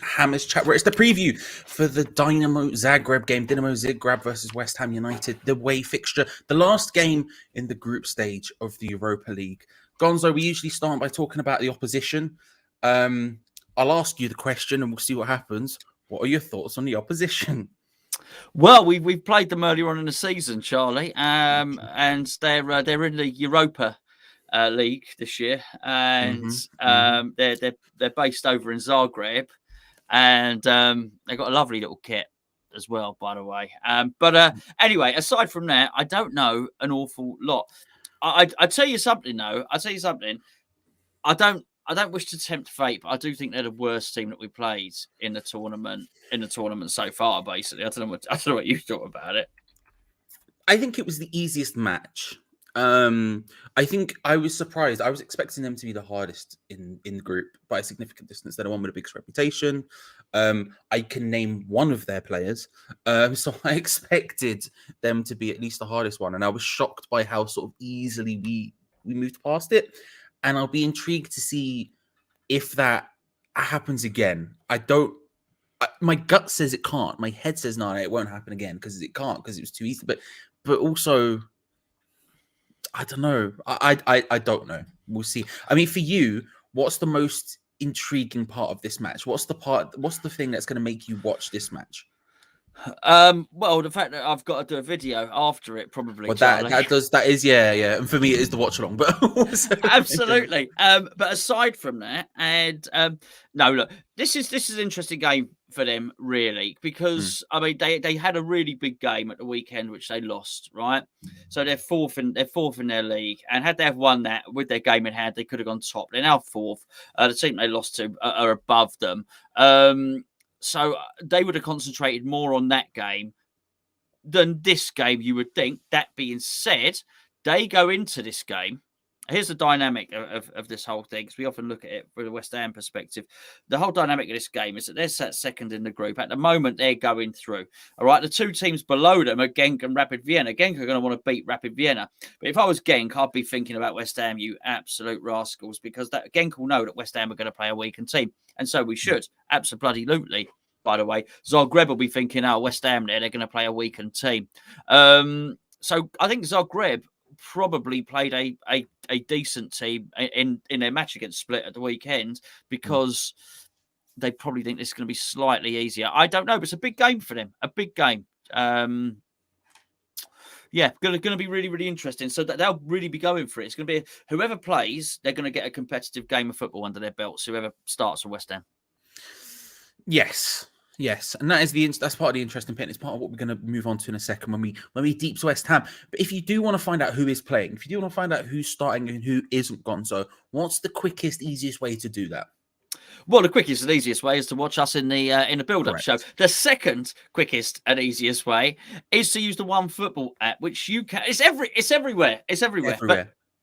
Hammers chat, where it's the preview for the Dinamo Zagreb game, Dinamo Zagreb versus West Ham United, the away fixture, the last game in the group stage of the Europa League. Gonzo, we usually start by talking about the opposition. I'll ask you the question and we'll see what happens. What are your thoughts on the opposition? Well, we've played them earlier on in the season, Charlie, and they're in the Europa League this year, and they're based over in Zagreb, and they've got a lovely little kit as well, by the way. But anyway, aside from that, I don't know an awful lot. I tell you something though. I tell you something. I don't wish to tempt fate, but I do think they're the worst team that we played in the tournament. So far, basically. I don't know what you thought about it. I think it was the easiest match. I think I was surprised. I was expecting them to be the hardest in the group by a significant distance. They're the one with the biggest reputation. I can name one of their players. So I expected them to be at least the hardest one. And I was shocked by how sort of easily we moved past it. And I'll be intrigued to see if that happens again. My gut says it can't. My head says no, it won't happen again because it can't, because it was too easy. But also, I don't know. I don't know. We'll see. I mean, for you, what's the most intriguing part of this match? What's the thing that's going to make you watch this match? Well, the fact that I've got to do a video after it, probably. Well, that is, yeah. And for me, it is the watch along. But also... absolutely. But aside from that, and no, look, this is an interesting game for them, really, because I mean they had a really big game at the weekend which they lost, right? So they're fourth in their league, and had they have won that with their game in hand, they could have gone top. They're now fourth. The team they lost to are above them. So they would have concentrated more on that game than this game, you would think. That being said, they go into this game. Here's the dynamic of this whole thing, because we often look at it from the West Ham perspective. The whole dynamic of this game is that they're sat second in the group. At the moment, they're going through. All right, the two teams below them are Genk and Rapid Vienna. Genk are going to want to beat Rapid Vienna. But if I was Genk, I'd be thinking about West Ham, you absolute rascals, because Genk will know that West Ham are going to play a weakened team. And so we should. Absolutely. By the way, Zagreb will be thinking, West Ham they're going to play a weakened team. So I think Zagreb probably played a decent team in their match against Split at the weekend, because they probably think this is going to be slightly easier. I don't know, but it's a big game for them. A big game. Yeah, going to be really, really interesting. So that they'll really be going for it. It's going to be whoever plays, they're going to get a competitive game of football under their belts. Whoever starts for West Ham. Yes, and that's part of the interesting bit. It's part of what we're going to move on to in a second when we deep to West Ham. But if you do want to find out who is playing, if you do want to find out who's starting and who isn't, Gonzo, what's the quickest, easiest way to do that? Well, the quickest and easiest way is to watch us in the build-up show. The second quickest and easiest way is to use the OneFootball app, which you can. It's everywhere. It's everywhere.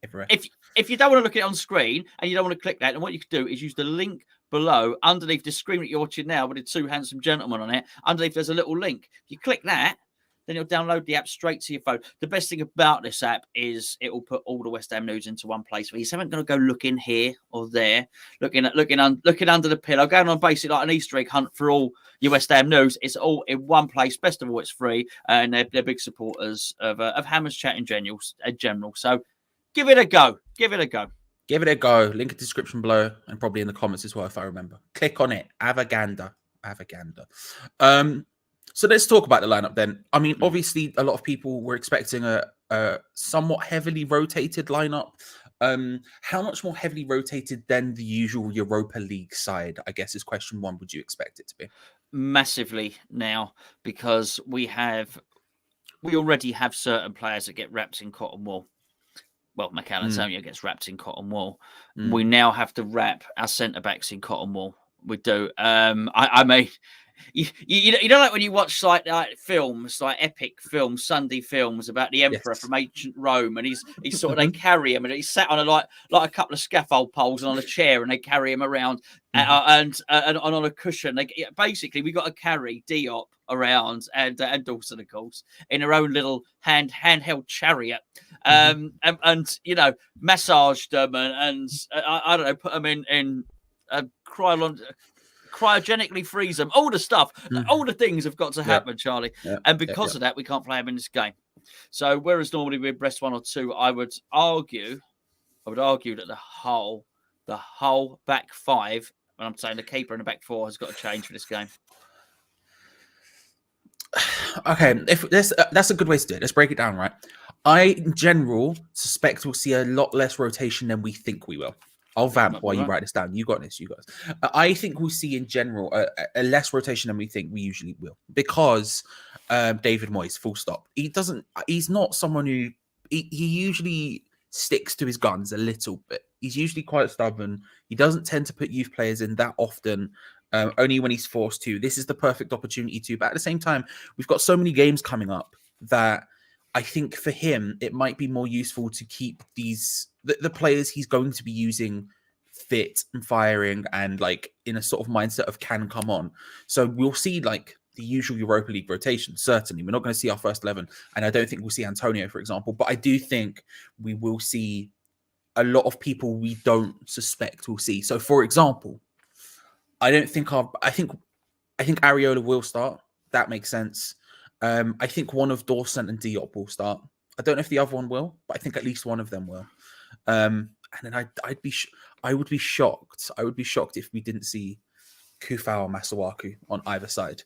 Everywhere. If you don't want to look at it on screen and you don't want to click that, then what you could do is use the link below underneath the screen that you're watching now with the two handsome gentlemen on it. Underneath there's a little link. If you click that, then you'll download the app straight to your phone. The best thing about this app is it will put all the West Ham news into one place, where you haven't got to go looking here or there, looking under the pillow, going on basically like an Easter egg hunt for all your West Ham news. It's all in one place. Best of all, it's free, and they're big supporters of Hammers Chat in general. So give it a go. Give it a go. Link in the description below and probably in the comments as well, if I remember. Click on it. Avaganda. So let's talk about the lineup then. I mean, obviously, a lot of people were expecting a somewhat heavily rotated lineup. How much more heavily rotated than the usual Europa League side, I guess, is question one. Would you expect it to be? Massively now, because we already have certain players that get wrapped in cotton wool. Well, Mikel Antonio gets wrapped in cotton wool. We now have to wrap our centre-backs in cotton wool. We do. I mean, you know, like when you watch like films, like epic films, Sunday films about the emperor from ancient Rome, and he's sort of they carry him, and he's sat on a couple of scaffold poles and on a chair, and they carry him around and on a cushion. Basically, we got to carry Diop around and Dawson, of course, in their own little handheld chariot, and you know, massage them and I don't know, put them in cryogenically freeze them, all the stuff, all the things have got to happen, Charlie. And because of that, we can't play them in this game. So whereas normally we'd rest 1 or 2, I would argue that the whole back 5, and I'm saying the keeper and the back 4 has got to change for this game. Okay, if that's a good way to do it. Let's break it down, right? I, in general, suspect we'll see a lot less rotation than we think we will. I'll vamp while you write this down. You got this, you guys. I think we'll see, in general, a less rotation than we think we usually will. Because David Moyes, full stop. He's not someone who... He usually sticks to his guns a little bit. He's usually quite stubborn. He doesn't tend to put youth players in that often. Only when he's forced to. This is the perfect opportunity to. But at the same time, we've got so many games coming up that I think for him, it might be more useful to keep the players he's going to be using fit and firing and like in a sort of mindset of can come on. So we'll see like the usual Europa League rotation. Certainly, we're not going to see our first 11. And I don't think we'll see Antonio, for example. But I do think we will see a lot of people we don't suspect we'll see. So, for example, I think Areola will start. That makes sense. I think one of Dawson and Diop will start. I don't know if the other one will, but I think at least one of them will. And then I would be shocked. I would be shocked if we didn't see Kufau or Masuaku on either side.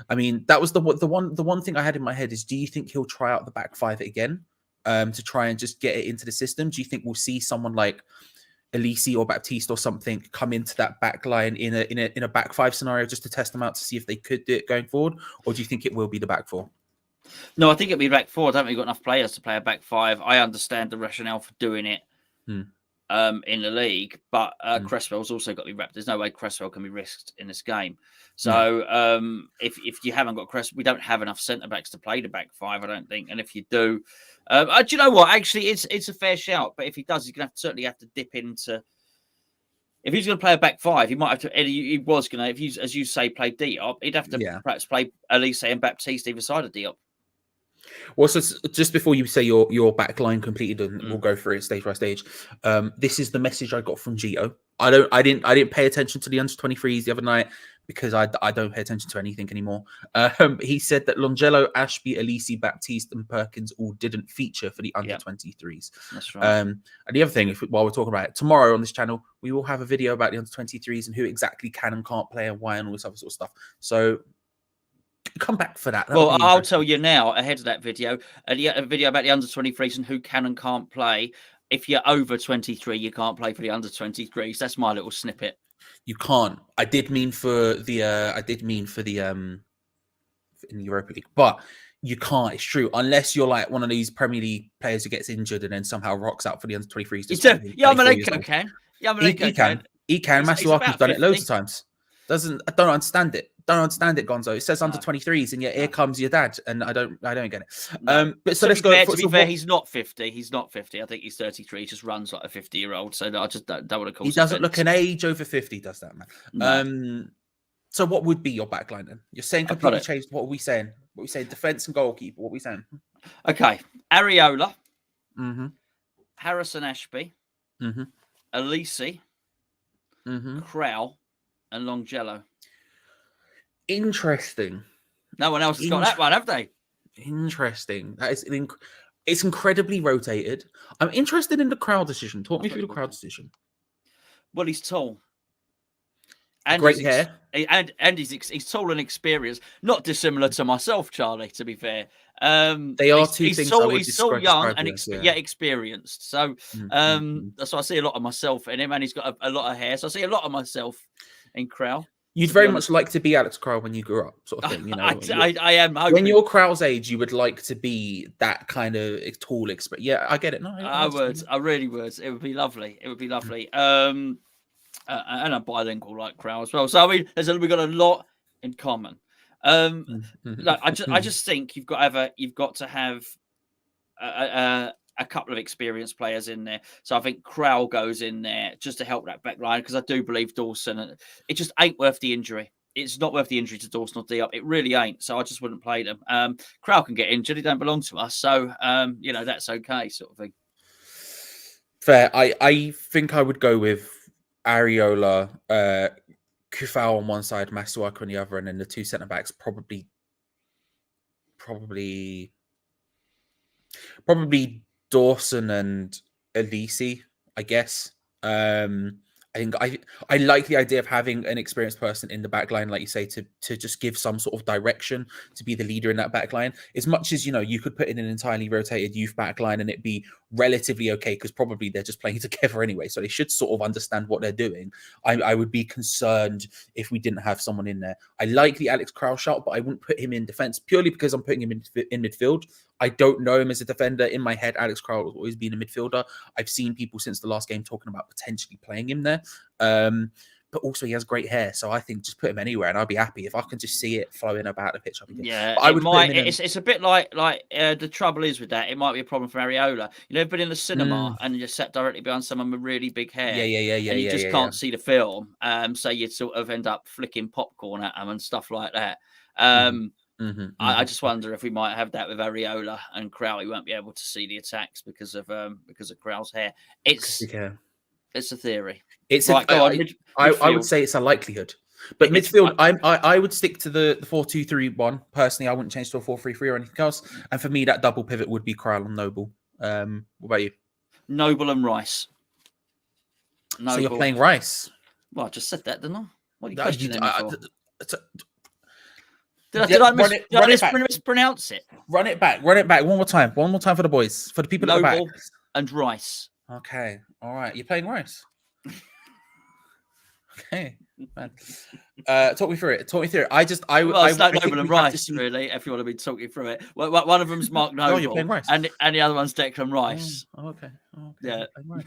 I mean, that was the one thing I had in my head is: do you think he'll try out the back 5 again to try and just get it into the system? Do you think we'll see someone like Elise or Baptiste or something come into that back line in a back 5 scenario just to test them out to see if they could do it going forward? Or do you think it will be the back 4? No, I think it'll be back 4. I don't think we've got enough players to play a back 5. I understand the rationale for doing it in the league, but Cresswell's also got to be wrapped. There's no way Cresswell can be risked in this game. So if you haven't got Cresswell, we don't have enough centre-backs to play the back 5, I don't think. And if you do... do you know what? Actually, it's a fair shout. But if he does, he's going to certainly have to dip into... If he's going to play a back 5, he might have to... He was going to, if you, as you say, play Diop, he'd have to perhaps play Elise and Baptiste either side of Diop. Well, so just before you say your back line completed, and we'll go through it stage by stage. This is the message I got from Gio. I didn't pay attention to the under-23s the other night because I don't pay attention to anything anymore. He said that Longelo, Ashby, Elise, Baptiste, and Perkins all didn't feature for the under-23s. That's right. And the other thing, while we're talking about it, tomorrow on this channel, we will have a video about the under-23s and who exactly can and can't play and why and all this other sort of stuff. So come back for that. Well, I'll tell you now, ahead of that video, a video about the under-23s and who can and can't play. If you're over 23, you can't play for the under-23s. That's my little snippet. You can't. I did mean for the in the Europa League, but you can't. It's true, unless you're like one of these Premier League players who gets injured and then somehow rocks out for the under-23s. Yarmolenko can. He can. Masuaku's done it loads of times. I don't understand it. Gonzo. It says under 23s, and yet here comes your dad, and I don't get it. No. But so let's go. To be fair, he's not 50. He's not 50. I think he's 33. He just runs like a 50-year-old. So I just don't want to call. He doesn't look an age over 50, does that, man? No. So what would be your backline then? You're saying completely changed. What are we saying? What are we saying? Defense and goalkeeper. What are we saying? Okay, Areola, Harrison Ashby, Elise, Crowell, and Longelo. Interesting. No one else has got that one, have they? Interesting. That is it's incredibly rotated. I'm interested in the crowd decision. Talk me through the crowd decision. Well, he's tall. And great hair. And he's tall and experienced. Not dissimilar to myself, Charlie, to be fair. They are two things I would he's so young and yet experienced. So that's why I see a lot of myself in him, and he's got a lot of hair. So I see a lot of myself in Crowell. You'd very much like to be Alex Crowell when you grew up, sort of thing. You know, I am hoping. When you're Crowell's age, you would like to be that kind of tall. Yeah, I get it. No, I would. I really would. It would be lovely. It would be lovely. And I'm bilingual like Crowell as well. So I mean, we've got a lot in common. I just think you've got to have a couple of experienced players in there. So I think Crowell goes in there just to help that back line, because I do believe Dawson, it just ain't worth the injury. It's not worth the injury to Dawson or Diop. It really ain't. So I just wouldn't play them. Crowell can get injured. He don't belong to us. So, that's okay, sort of thing. Fair. I think I would go with Areola, Kufau on one side, Masuaka on the other, and then the two centre backs probably Dawson and Elise, I guess. I think I like the idea of having an experienced person in the back line, like you say, to just give some sort of direction, to be the leader in that back line. As much as, you could put in an entirely rotated youth back line and it'd be relatively okay, because probably they're just playing together anyway, so they should sort of understand what they're doing. I would be concerned if we didn't have someone in there. I like the Alex Krauss shout, but I wouldn't put him in defense purely because I'm putting him in midfield. I don't know him as a defender. In my head, Alex Krauss has always been a midfielder. I've seen people since the last game talking about potentially playing him there. But also he has great hair, so I think just put him anywhere and I'll be happy. If I can just see it flowing about the pitch, I'll be good. Yeah, but I would put him in it's a bit like the trouble is with that, it might be a problem for Areola. You've been in the cinema and you sat directly behind someone with really big hair. And you just can't see the film. So you sort of end up flicking popcorn at them and stuff like that. I just wonder if we might have that with Areola and Krau. He won't be able to see the attacks because of Krau's hair. It's a theory. It's right, I would say it's a likelihood. But midfield, I would stick to the 4-2-3-1. Personally, I wouldn't change to a 4-3-3 or anything else. And for me, that double pivot would be Krau and Noble. What about you? Noble and Rice. Noble. So you're playing Rice? Well, I just said that, didn't I? What are you questioning me for? Did I mispronounce it? Run it back. One more time for the boys, for the people at the back. And Rice. Okay, all right. You're playing Rice. Okay, man. Talk me through it. It's like Noble and Rice, really. If you want to be talking through it, one of them's Mark Noble, you're playing Rice. and the other one's Declan Rice. Okay. Yeah. Okay.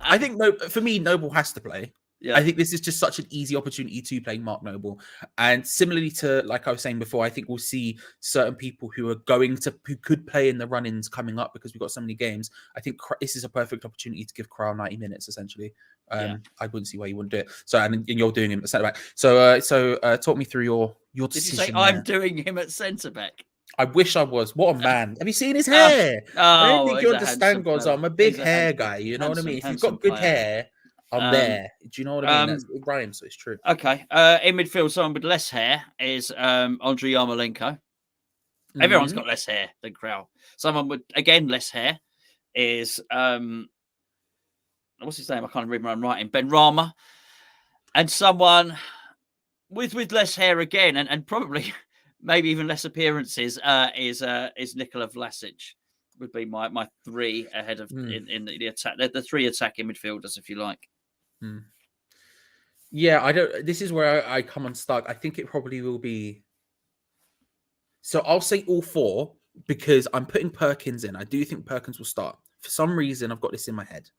I think for me, Noble has to play. Yeah. I think this is just such an easy opportunity to play Mark Noble. And similarly to, like I was saying before, I think we'll see certain people who could play in the run-ins coming up because we've got so many games. I think this is a perfect opportunity to give Krau 90 minutes, essentially. I wouldn't see why you wouldn't do it. So, and you're doing him at centre-back. So talk me through your decision. Did you say I'm doing him at centre-back? I wish I was. What a man. Have you seen his hair? I don't think you understand, Gonzo. I'm a big hair guy. You know what I mean? If you've got good hair, I'm there. Do you know what I mean? It rhymes, so it's true. Okay. In midfield, someone with less hair is Andriy Yarmolenko. Everyone's got less hair than Krau. Someone with, again, less hair is, what's his name? I can't remember. I'm writing. Ben Rama. And someone with less hair again, and probably maybe even less appearances, is Nikola Vlasic. Would be my three ahead of in the attack. The three attacking midfielders, if you like. Yeah, I don't. This is where I come unstuck. I think it probably will be. So I'll say all four because I'm putting Perkins in. I do think Perkins will start. For some reason, I've got this in my head.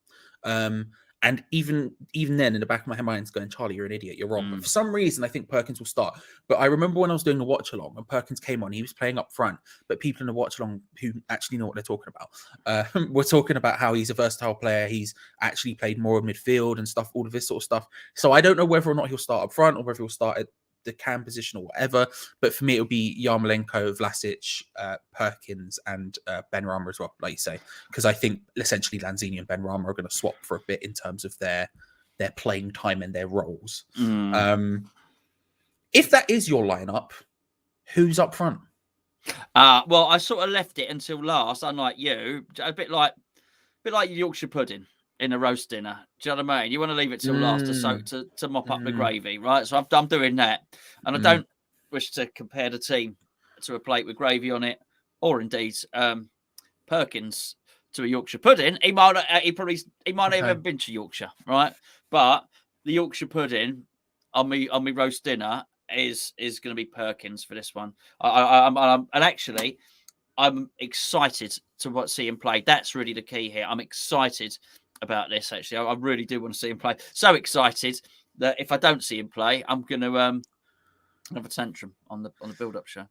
And even then, in the back of my mind, it's going, Charlie, you're an idiot. You're wrong. But for some reason, I think Perkins will start. But I remember when I was doing the watch along, when Perkins came on, he was playing up front. But people in the watch along who actually know what they're talking about, we're talking about how he's a versatile player. He's actually played more of midfield and stuff, all of this sort of stuff. So I don't know whether or not he'll start up front or whether he'll start at the cam position or whatever. But for me, it'll be Yarmolenko, Vlasic, Perkins, and Ben Rama as well, like you say, because I think essentially Lanzini and Ben Rama are going to swap for a bit in terms of their playing time and their roles. If that is your lineup, who's up front? Well, I sort of left it until last, unlike you, a bit like Yorkshire pudding in a roast dinner. Do you know what I mean? You want to leave it till last to mop up the gravy, right? So I'm doing that. And I don't wish to compare the team to a plate with gravy on it, or indeed Perkins to a Yorkshire pudding. He might not have been to Yorkshire, right? But the Yorkshire pudding on me roast dinner is going to be Perkins for this one. I'm excited to see him play. That's really the key here. I'm excited about this, actually. I really do want to see him play. So excited that if I don't see him play, I'm going to have a tantrum on the build-up show.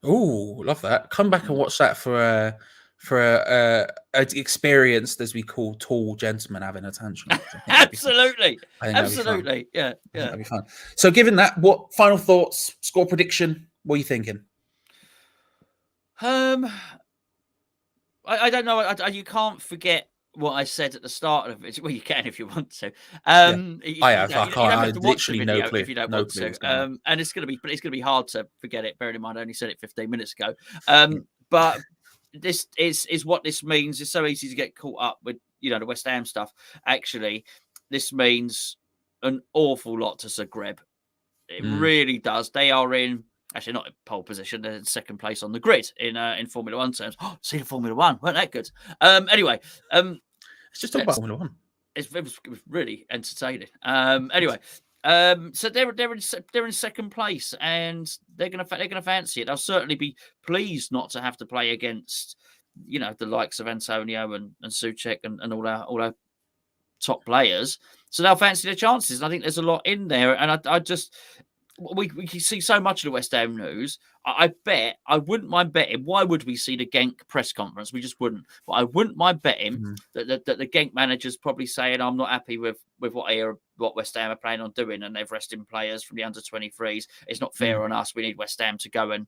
Oh, love that! Come back and watch that for a experienced, as we call, tall gentleman having a tantrum. Absolutely, yeah. That'd be fun. So, given that, what final thoughts, score prediction? What are you thinking? I don't know. You can't forget what I said at the start of it. Well, you can if you want to. Yeah, You, I you have. don't, I you can't. don't I have to watch the literally no video clue. if you don't No want clue to. what's going on. And it's going to be hard to forget it. Bearing in mind, I only said it 15 minutes ago. But this is what this means. It's so easy to get caught up with, the West Ham stuff. Actually, this means an awful lot to Zagreb. It really does. They are actually not in pole position. They're in second place on the grid in Formula One terms. Oh, see the Formula One, weren't that good? Anyway, let's just talk about Formula One. It was really entertaining. Anyway, so they're in second place, and they're gonna fancy it. They'll certainly be pleased not to have to play against, the likes of Antonio and Souček and all our top players. So they'll fancy their chances. And I think there's a lot in there. And I just, we can see so much of the West Ham news. I bet, I wouldn't mind betting. Why would we see the Genk press conference? We just wouldn't. But I wouldn't mind betting that the Genk manager's probably saying, I'm not happy with what West Ham are planning on doing. And they've rested players from the under-23s. It's not fair on us. We need West Ham to go and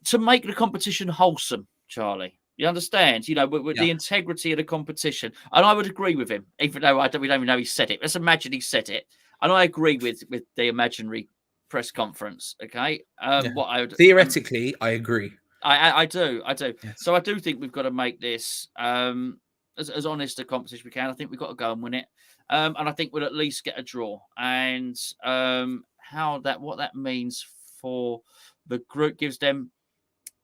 to make the competition wholesome, Charlie. You understand? With the integrity of the competition. And I would agree with him, even though we don't even know he said it. Let's imagine he said it. And I agree with the imaginary press conference, okay? Theoretically, I agree. I do. Yes. So I do think we've got to make this as honest a competition as we can. I think we've got to go and win it. And I think we'll at least get a draw. And what that means for the group gives them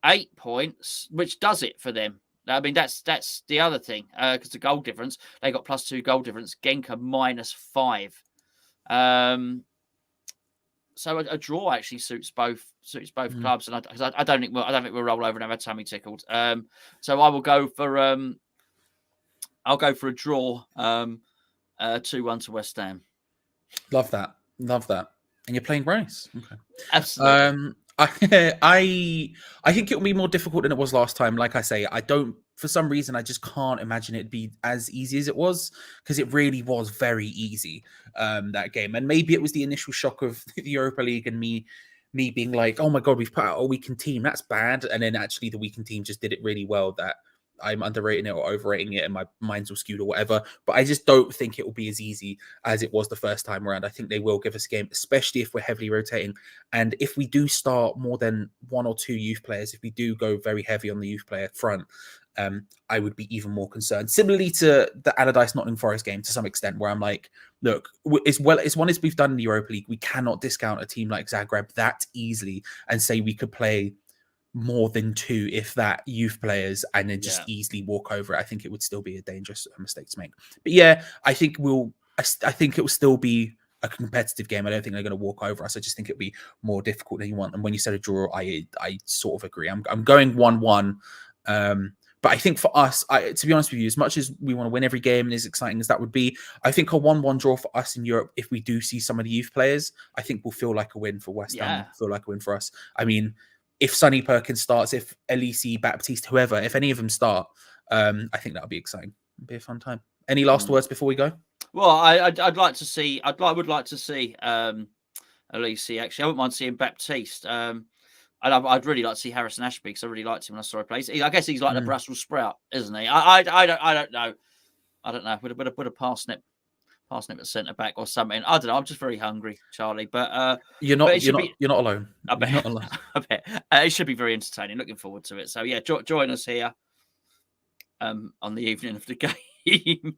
8 points, which does it for them. I mean, that's the other thing, because the goal difference, they got +2 goal difference. Genk -5. So a draw actually suits both clubs, and I don't think we'll roll over and have our tummy tickled. So I will go for a draw, 2-1 to West Ham. Love that, and you're playing Rice. Okay, absolutely. I think it will be more difficult than it was last time. Like I say, for some reason, I just can't imagine it be as easy as it was, because it really was very easy, that game. And maybe it was the initial shock of the Europa League and me being like, oh my God, we've put out a weakened team. That's bad. And then actually the weakened team just did it really well, that I'm underrating it or overrating it and my mind's all skewed or whatever. But I just don't think it will be as easy as it was the first time around. I think they will give us a game, especially if we're heavily rotating. And if we do start more than 1 or 2 youth players, if we do go very heavy on the youth player front, I would be even more concerned. Similarly to the Allardyce Nottingham Forest game, to some extent, where I'm like, look, as one as we've done in the Europa League, we cannot discount a team like Zagreb that easily and say we could play more than 2, if that, youth players, and then just easily walk over it. I think it would still be a dangerous mistake to make. But yeah, I think it will still be a competitive game. I don't think they're going to walk over us. I just think it'll be more difficult than you want. And when you said a draw, I sort of agree. I'm going 1-1. But I think for us, to be honest with you, as much as we want to win every game and as exciting as that would be, I think a 1-1 draw for us in Europe, if we do see some of the youth players, I think will feel like a win for West Ham, feel like a win for us. I mean, if Sonny Perkins starts, if Elise, Baptiste, whoever, if any of them start, I think that'll be exciting. It'll be a fun time. Any last words before we go? Well, I'd like to see. I would like to see Elise. Actually, I wouldn't mind seeing Baptiste. I'd really like to see Harrison Ashby, because I really liked him when I saw him play. I guess he's like the Brussels sprout, isn't he? I don't know. I don't know. Would a parsnip at centre back or something. I don't know. I'm just very hungry, Charlie. But you're not alone. I bet. You're not alone. I bet it should be very entertaining. Looking forward to it. So yeah, join us here on the evening of the game.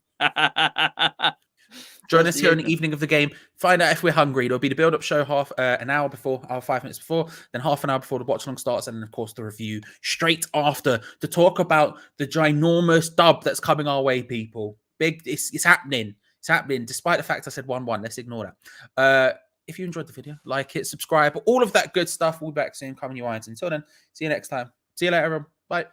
Join us here on the evening of the game. Find out if we're hungry. There'll be the build-up show an hour before, 5 minutes before, then half an hour before the watch-along starts, and then, of course, the review straight after to talk about the ginormous dub that's coming our way, people. Big, it's happening. It's happening, despite the fact I said 1-1. Let's ignore that. If you enjoyed the video, like it, subscribe, all of that good stuff. We'll be back soon. Come in your irons. Until then, see you next time. See you later, everyone. Bye.